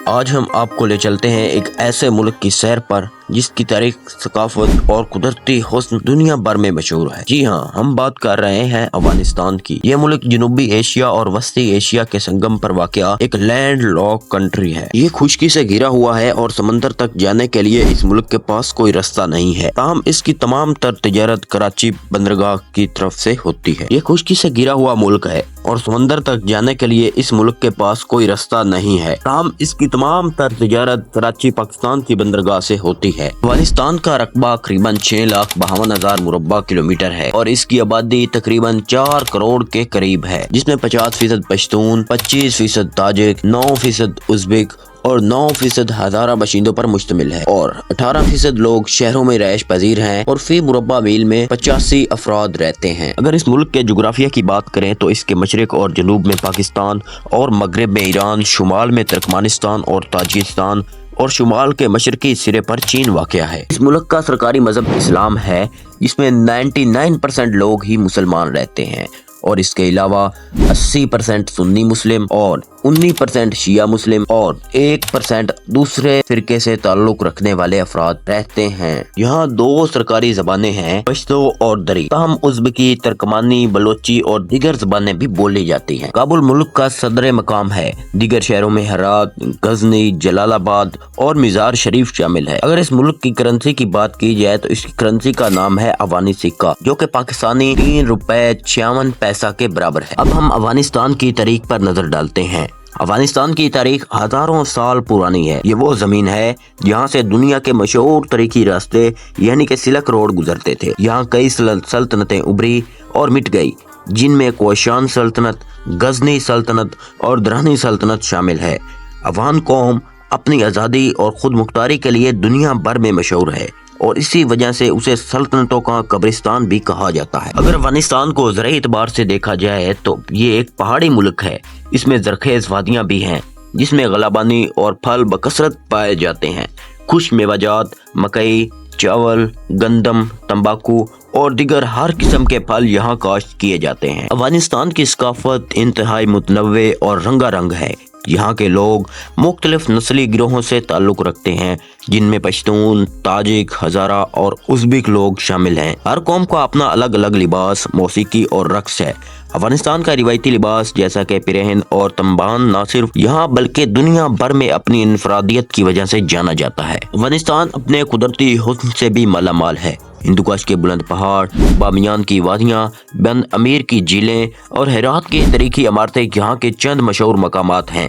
آج ہم آپ کو لے چلتے ہیں ایک ایسے ملک کی سیر پر جس کی تاریخ، ثقافت اور قدرتی حسن دنیا بھر میں مشہور ہے۔ جی ہاں، ہم بات کر رہے ہیں افغانستان کی۔ یہ ملک جنوبی ایشیا اور وسطی ایشیا کے سنگم پر واقع ایک لینڈ لاک کنٹری ہے۔ یہ خشکی سے گھرا ہوا ہے اور سمندر تک جانے کے لیے اس ملک کے پاس کوئی راستہ نہیں ہے، تاہم اس کی تمام تر تجارت کراچی بندرگاہ کی طرف سے ہوتی ہے۔ یہ خشکی سے گھرا ہوا ملک ہے اور سمندر تک جانے کے لیے اس ملک کے پاس کوئی راستہ نہیں ہے، تاہم اس کی تمام تر تجارت کراچی پاکستان کی بندرگاہ سے ہوتی ہے۔ افغانستان کا رقبہ تقریباً 6,52,000 مربع کلومیٹر ہے اور اس کی آبادی تقریباً 4 کروڑ کے قریب ہے، جس میں 50% پشتون، 25% تاجک، 9% ازبک اور 9% ہزارہ باشندوں پر مشتمل ہے، اور 18% لوگ شہروں میں رہائش پذیر ہیں اور فی مربع میل میں 85 افراد رہتے ہیں۔ اگر اس ملک کے جغرافیہ کی بات کریں تو اس کے مشرق اور جنوب میں پاکستان اور مغرب میں ایران، شمال میں ترکمانستان اور تاجکستان اور شمال کے مشرقی سرے پر چین واقع ہے۔ اس ملک کا سرکاری مذہب اسلام ہے، جس میں 99% لوگ ہی مسلمان رہتے ہیں، اور اس کے علاوہ 80% سنی مسلم اور 19% شیعہ مسلم اور 1% دوسرے فرقے سے تعلق رکھنے والے افراد رہتے ہیں۔ یہاں 2 سرکاری زبانیں ہیں، پشتو اور دری، تاہم ازبکی، ترکمانی، بلوچی اور دیگر زبانیں بھی بولی جاتی ہیں۔ کابل ملک کا صدر مقام ہے، دیگر شہروں میں ہرات، غزنی، جلال آباد اور مزار شریف شامل ہے۔ اگر اس ملک کی کرنسی کی بات کی جائے تو اس کی کرنسی کا نام ہے افغانی سکہ، جو کہ پاکستانی 3 روپے 56 پیسہ کے برابر ہے۔ اب ہم افغانستان کی تاریخ پر نظر ڈالتے ہیں۔ افغانستان کی تاریخ ہزاروں سال پرانی ہے۔ یہ وہ زمین ہے جہاں سے دنیا کے مشہور تاریخی راستے یعنی کہ سلک روڈ گزرتے تھے۔ یہاں کئی سلطنتیں ابھری اور مٹ گئی، جن میں کوشان سلطنت، غزنی سلطنت اور درانی سلطنت شامل ہے۔ افغان قوم اپنی آزادی اور خود مختاری کے لیے دنیا بھر میں مشہور ہے، اور اسی وجہ سے اسے سلطنتوں کا قبرستان بھی کہا جاتا ہے۔ اگر افغانستان کو زرعی اعتبار سے دیکھا جائے تو یہ ایک پہاڑی ملک ہے۔ اس میں زرخیز وادیاں بھی ہیں، جس میں غلابانی اور پھل بکثرت پائے جاتے ہیں۔ خشک میوہ جات، مکئی، چاول، گندم، تمباکو اور دیگر ہر قسم کے پھل یہاں کاشت کیے جاتے ہیں۔ افغانستان کی ثقافت انتہائی متنوع اور رنگا رنگ ہے۔ یہاں کے لوگ مختلف نسلی گروہوں سے تعلق رکھتے ہیں، جن میں پشتون، تاجک، ہزارہ اور ازبک لوگ شامل ہیں۔ ہر قوم کا اپنا الگ الگ لباس، موسیقی اور رقص ہے۔ افغانستان کا روایتی لباس جیسا کہ پیرہن اور تنبان نہ صرف یہاں بلکہ دنیا بھر میں اپنی انفرادیت کی وجہ سے جانا جاتا ہے۔ افغانستان اپنے قدرتی حسن سے بھی مالا مال ہے۔ ہندوکش کے بلند پہاڑ، بامیان کی وادیاں، بند امیر کی جھیلیں اور ہرات کی تاریخی عمارتیں یہاں کے چند مشہور مقامات ہیں۔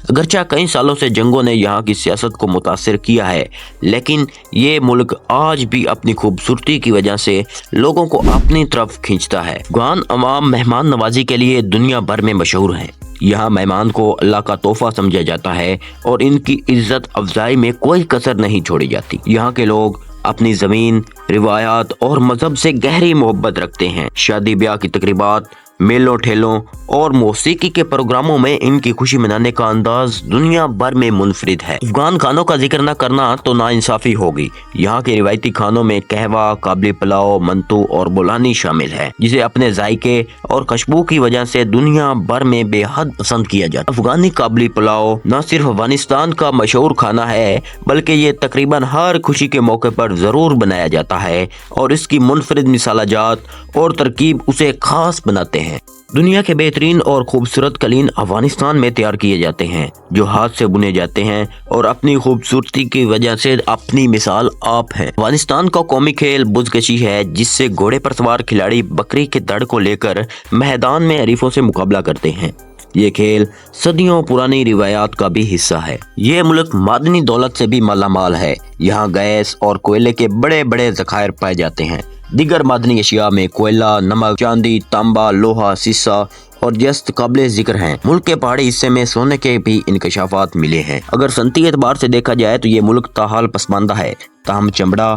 اگرچہ کئی سالوں سے جنگوں نے یہاں کی سیاست کو متاثر کیا ہے، لیکن یہ ملک آج بھی اپنی خوبصورتی کی وجہ سے لوگوں کو اپنی طرف کھینچتا ہے۔ افغان عوام مہمان نوازی کے لیے دنیا بھر میں مشہور ہیں۔ یہاں مہمان کو اللہ کا تحفہ سمجھا جاتا ہے اور ان کی عزت افزائی میں کوئی کسر نہیں چھوڑی جاتی۔ یہاں کے لوگ اپنی زمین، روایات اور مذہب سے گہری محبت رکھتے ہیں۔ شادی بیاہ کی تقریبات، میلوں ٹھیلوں اور موسیقی کے پروگراموں میں ان کی خوشی منانے کا انداز دنیا بھر میں منفرد ہے۔ افغان کھانوں کا ذکر نہ کرنا تو ناانصافی ہوگی۔ یہاں کے روایتی کھانوں میں قہوہ، کابلی پلاؤ، منتو اور بولانی شامل ہے، جسے اپنے ذائقے اور خوشبو کی وجہ سے دنیا بھر میں بے حد پسند کیا جاتا ہے۔ افغانی کابلی پلاؤ نہ صرف افغانستان کا مشہور کھانا ہے، بلکہ یہ تقریباً ہر خوشی کے موقع پر ضرور بنایا جاتا ہے، اور اس کی منفرد مسالہ جات اور ترکیب اسے خاص بناتے ہیں۔ دنیا کے بہترین اور خوبصورت قالین افغانستان میں تیار کیے جاتے ہیں، جو ہاتھ سے بنے جاتے ہیں اور اپنی خوبصورتی کی وجہ سے اپنی مثال آپ ہیں۔ افغانستان کا قومی کھیل بزکشی ہے، جس سے گھوڑے پر سوار کھلاڑی بکری کے دڑ کو لے کر میدان میں حریفوں سے مقابلہ کرتے ہیں۔ یہ کھیل صدیوں پرانی روایات کا بھی حصہ ہے۔ یہ ملک معدنی دولت سے بھی مالا مال ہے۔ یہاں گیس اور کوئلے کے بڑے بڑے ذخائر پائے جاتے ہیں۔ دیگر معدنی اشیاء میں کوئلہ، نمک، چاندی، تانبا، لوہا، سیسا اور جست قابل ذکر ہیں۔ ملک کے پہاڑی حصے میں سونے کے بھی انکشافات ملے ہیں۔ اگر صنعتی اعتبار سے دیکھا جائے تو یہ ملک تاحال پسماندہ ہے، تاہم چمڑا،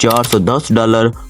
$410